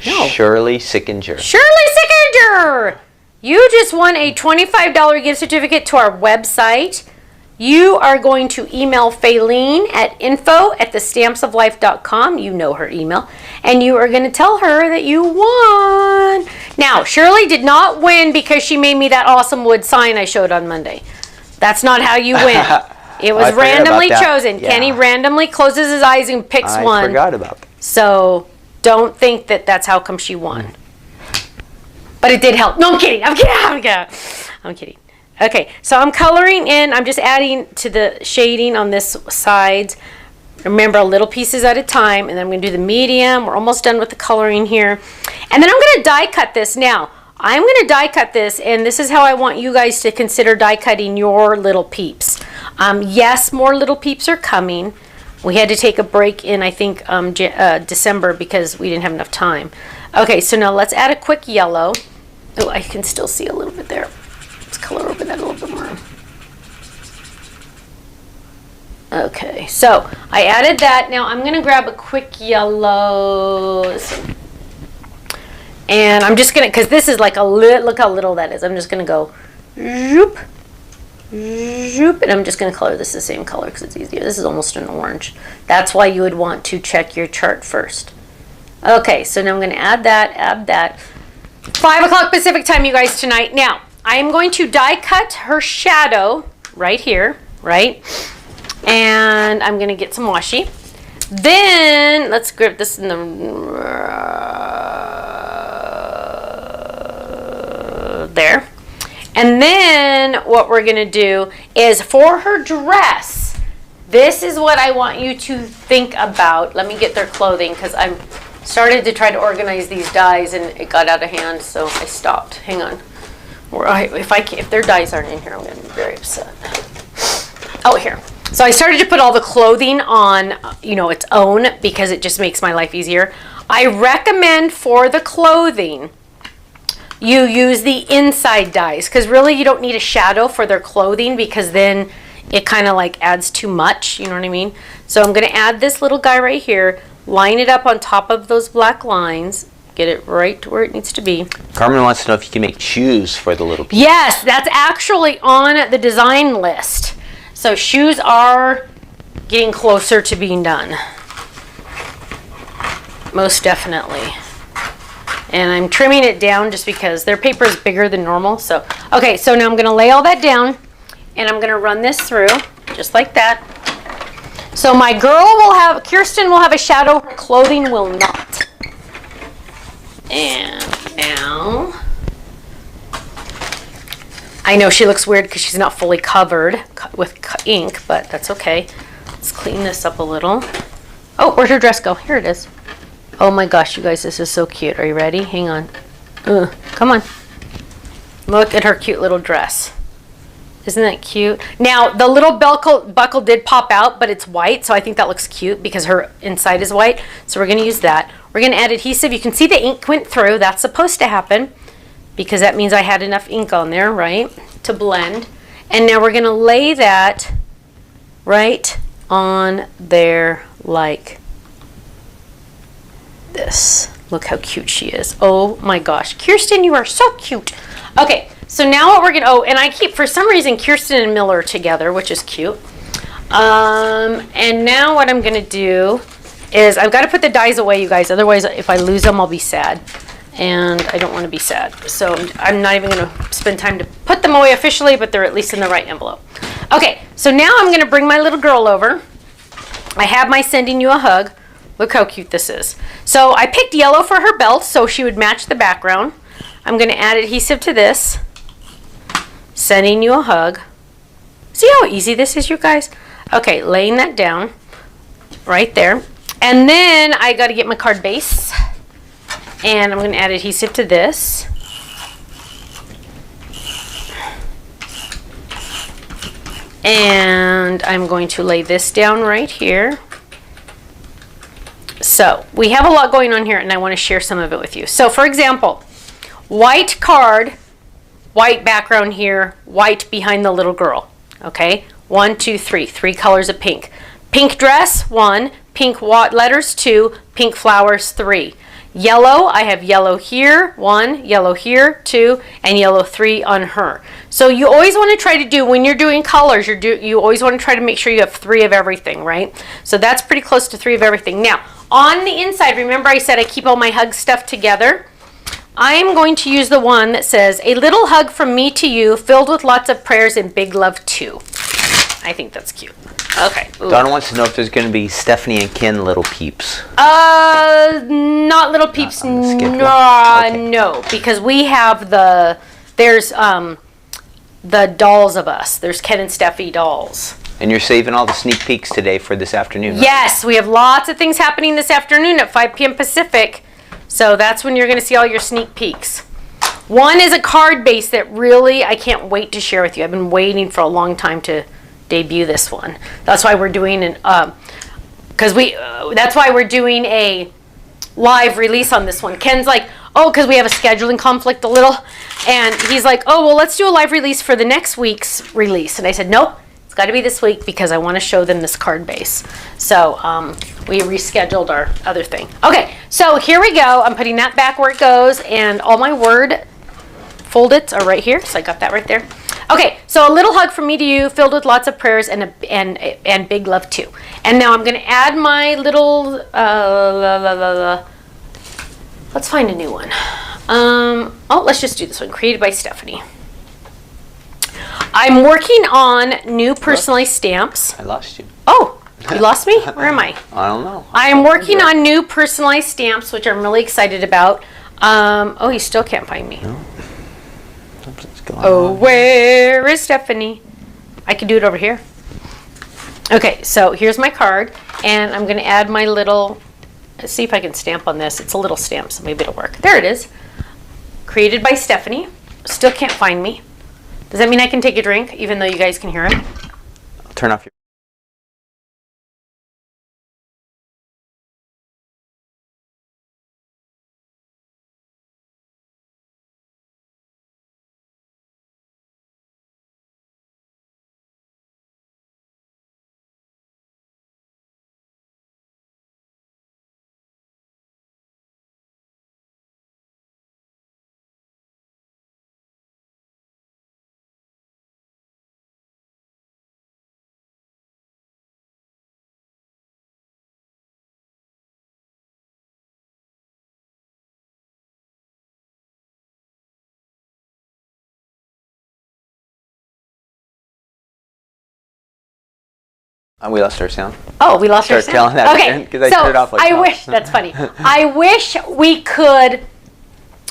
No. Shirley Sickinger. Shirley Sickinger! You just won a $25 gift certificate to our website. You are going to email Faylene at info@thestampsoflife.com. You know her email. And you are going to tell her that you won. Now, Shirley did not win because she made me that awesome wood sign I showed on Monday. That's not how you win. It was randomly chosen. Yeah. Kenny randomly closes his eyes and picks one. I forgot about that. So don't think that that's how come she won. But it did help. No, I'm kidding. I'm kidding. Okay, so I'm coloring in. I'm just adding to the shading on this side. Remember, little pieces at a time. And then I'm going to do the medium. We're almost done with the coloring here. And then I'm going to die cut this now. I'm going to die cut this, and this is how I want you guys to consider die cutting your little peeps. Yes, more little peeps are coming. We had to take a break in, I think, December because we didn't have enough time. Okay, so now let's add a quick yellow. Oh, I can still see a little bit there. Let's color over that a little bit more. Okay, so I added that. Now I'm going to grab a quick yellow. And I'm just going to, because this is like look how little that is. I'm just going to go zoop, zoop, and I'm just going to color this the same color because it's easier. This is almost an orange. That's why you would want to check your chart first. Okay, so now I'm going to add that. 5 o'clock Pacific time, you guys, tonight. Now, I am going to die cut her shadow right here, right? And I'm going to get some washi. Then, let's grab this in the... there. And then what we're going to do is for her dress, this is what I want you to think about. Let me get their clothing because I'm started to try to organize these dies and it got out of hand, so I stopped. Hang on. If their dies aren't in here, I'm going to be very upset. Oh, here. So I started to put all the clothing on, you know, its own because it just makes my life easier. I recommend for the clothing you use the inside dies because really you don't need a shadow for their clothing because then it kind of like adds too much, you know what I mean? So I'm going to add this little guy right here, line it up on top of those black lines, get it right to where it needs to be. Carmen wants to know if you can make shoes for the little people. Yes, that's actually on the design list. So shoes are getting closer to being done. Most definitely. And I'm trimming it down just because their paper is bigger than normal. So, okay, so now I'm going to lay all that down and I'm going to run this through just like that. So my girl will have, Kirsten will have a shadow, her clothing will not. And now, I know she looks weird because she's not fully covered with ink, but that's okay. Let's clean this up a little. Oh, where'd her dress go? Here it is. Oh my gosh, you guys, this is so cute. Are you ready? Hang on. Come on. Look at her cute little dress. Isn't that cute? Now, the little buckle did pop out, but it's white, so I think that looks cute because her inside is white. So we're going to use that. We're going to add adhesive. You can see the ink went through. That's supposed to happen because that means I had enough ink on there, right, to blend. And now we're going to lay that right on there like this. Look how cute she is. Oh my gosh. Kirsten, you are so cute. Okay, so now what we're going to, oh, and I keep, for some reason, Kirsten and Miller together, which is cute. And now what I'm going to do is I've got to put the dies away, you guys. Otherwise, if I lose them, I'll be sad. And I don't want to be sad. So I'm not even going to spend time to put them away officially, but they're at least in the right envelope. Okay, so now I'm going to bring my little girl over. I have my sending you a hug. Look how cute this is. So I picked yellow for her belt so she would match the background. I'm going to add adhesive to this. Sending you a hug. See how easy this is, you guys? Okay, laying that down right there. And then I got to get my card base. And I'm going to add adhesive to this. And I'm going to lay this down right here. So we have a lot going on here and I want to share some of it with you. So for example, white card, white background here, white behind the little girl. Okay, 1, 2, 3, 3 colors of pink. Pink dress, 1, pink letters, 2, pink flowers, 3. Yellow, I have yellow here, 1, yellow here, 2, and yellow 3 on her. So you always want to try to do, when you're doing colors, you always want to try to make sure you have 3 of everything, right? So that's pretty close to 3 of everything. Now, on the inside, remember I said I keep all my hug stuff together? I am going to use the one that says, a little hug from me to you, filled with lots of prayers and big love too. I think that's cute. Okay. Ooh. Donna wants to know if there's going to be Stephanie and Ken little peeps. Not little peeps. No, because we have there's the dolls of us. There's Ken and Steffi dolls. And you're saving all the sneak peeks today for this afternoon, right? Yes, we have lots of things happening this afternoon at 5 p.m. Pacific. So that's when you're going to see all your sneak peeks. One is a card base that really I can't wait to share with you. I've been waiting for a long time to debut this one. That's why we're doing that's why we're doing a live release on this one. Ken's like, oh, because we have a scheduling conflict a little, and he's like, oh, well, let's do a live release for the next week's release. And I said, nope, it's got to be this week because I want to show them this card base. So we rescheduled our other thing. Okay, so here we go. I'm putting that back where it goes, and all my word foldits are right here. So I got that right there. Okay, so a little hug from me to you, filled with lots of prayers and big love too. And now I'm going to add my little, let's find a new one. Let's just do this one, created by Stephanie. I'm working on new personalized stamps. I lost you. Oh, you lost me? Where am I? I don't know. I am working on new personalized stamps, which I'm really excited about. Oh, you still can't find me. No. Oh, where is Stephanie? I can do it over here. Okay, so here's my card, and I'm going to add my little, let's see if I can stamp on this. It's a little stamp, so maybe it'll work. There it is. Created by Stephanie. Still can't find me. Does that mean I can take a drink, even though you guys can hear it? Turn off your We lost our sound. Oh, we lost our Start sound. telling that Okay, again, 'cause I so turned it off like I that. wish, that's funny. I wish we could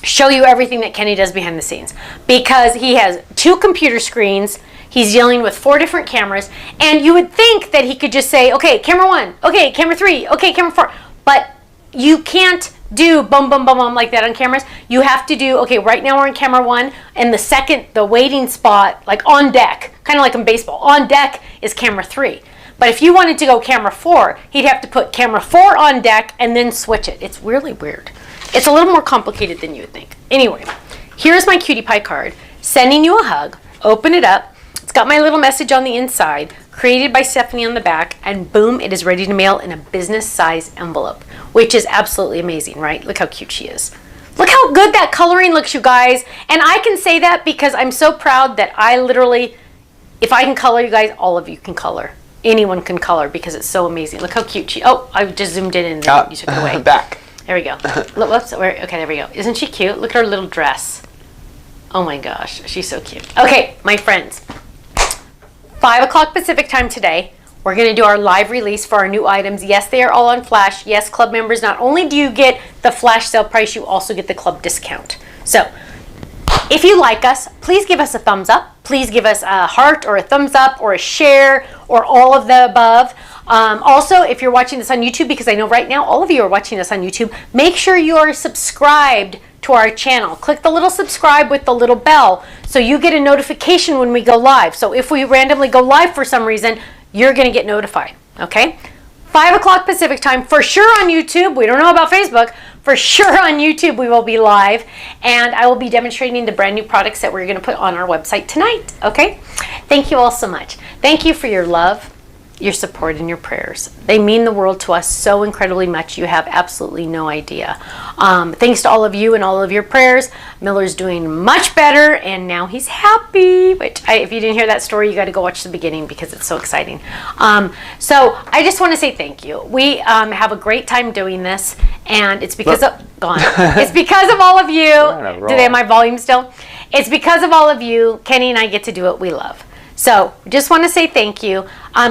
show you everything that Kenny does behind the scenes, because he has 2 computer screens. He's dealing with 4 different cameras, and you would think that he could just say, okay, camera 1, okay, camera 3, okay, camera 4, but you can't do boom, boom, boom, boom like that on cameras. You have to do, okay, right now we're on camera 1, and the second, the waiting spot, like on deck, kind of like in baseball, on deck is camera 3. But if you wanted to go camera 4, he'd have to put camera 4 on deck and then switch it. It's really weird. It's a little more complicated than you would think. Anyway, here's my cutie pie card, sending you a hug. Open it up. It's got my little message on the inside, created by Stephanie on the back, and boom, it is ready to mail in a business size envelope, which is absolutely amazing, right? Look how cute she is. Look how good that coloring looks, you guys. And I can say that because I'm so proud that I literally, if I can color, you guys, all of you can color. Anyone can color because it's so amazing. Look how cute she, oh, I just zoomed in and you took it away. Back. There we go. Look, whoops, okay, there we go. Isn't she cute? Look at her little dress. Oh my gosh, she's so cute. Okay, my friends, 5 o'clock Pacific time today, we're gonna do our live release for our new items. Yes, they are all on Flash. Yes, club members, not only do you get the Flash sale price, you also get the club discount. So, if you like us, please give us a thumbs up. Please give us a heart or a thumbs up or a share or all of the above. Also, if you're watching this on YouTube, because I know right now all of you are watching this on YouTube, make sure you are subscribed to our channel. Click the little subscribe with the little bell so you get a notification when we go live. So if we randomly go live for some reason, you're going to get notified, okay? 5 o'clock Pacific time, for sure on YouTube. We don't know about Facebook. For sure on YouTube we will be live, and I will be demonstrating the brand new products that we're going to put on our website tonight, okay? Thank you all so much. Thank you for your love, your support, and your prayers. They mean the world to us so incredibly much. You have absolutely no idea. Thanks to all of you and all of your prayers. Miller's doing much better, and now he's happy, which if you didn't hear that story, you got to go watch the beginning because it's so exciting. So I just want to say thank you. We have a great time doing this, and it's because of it's because of all of you. Do they have my volume still? It's because of all of you. Kenny and I get to do what we love. So just want to say thank you.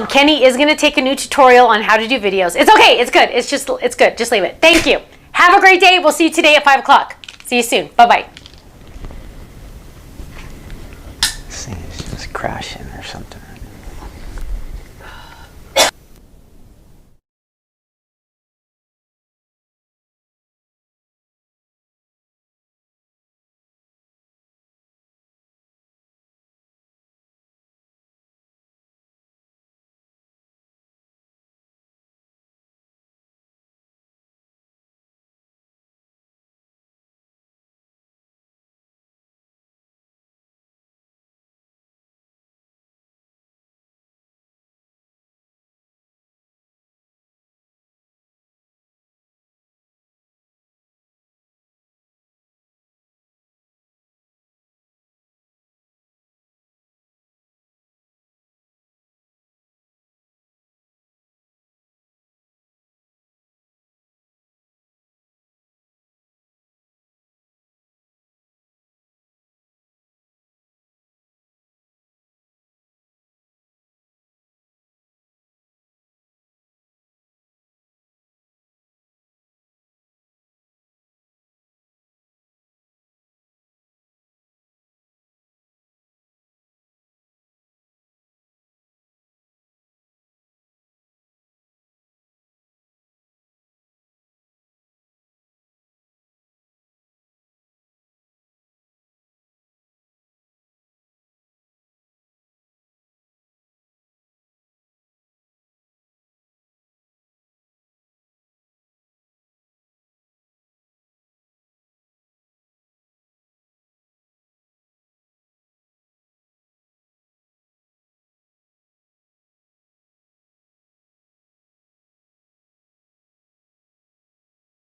Kenny is going to take a new tutorial on how to do videos. It's okay. It's good. It's good. Just leave it. Thank you. Have a great day. We'll see you today at 5 o'clock. See you soon. Bye-bye. This thing is just crashing or something.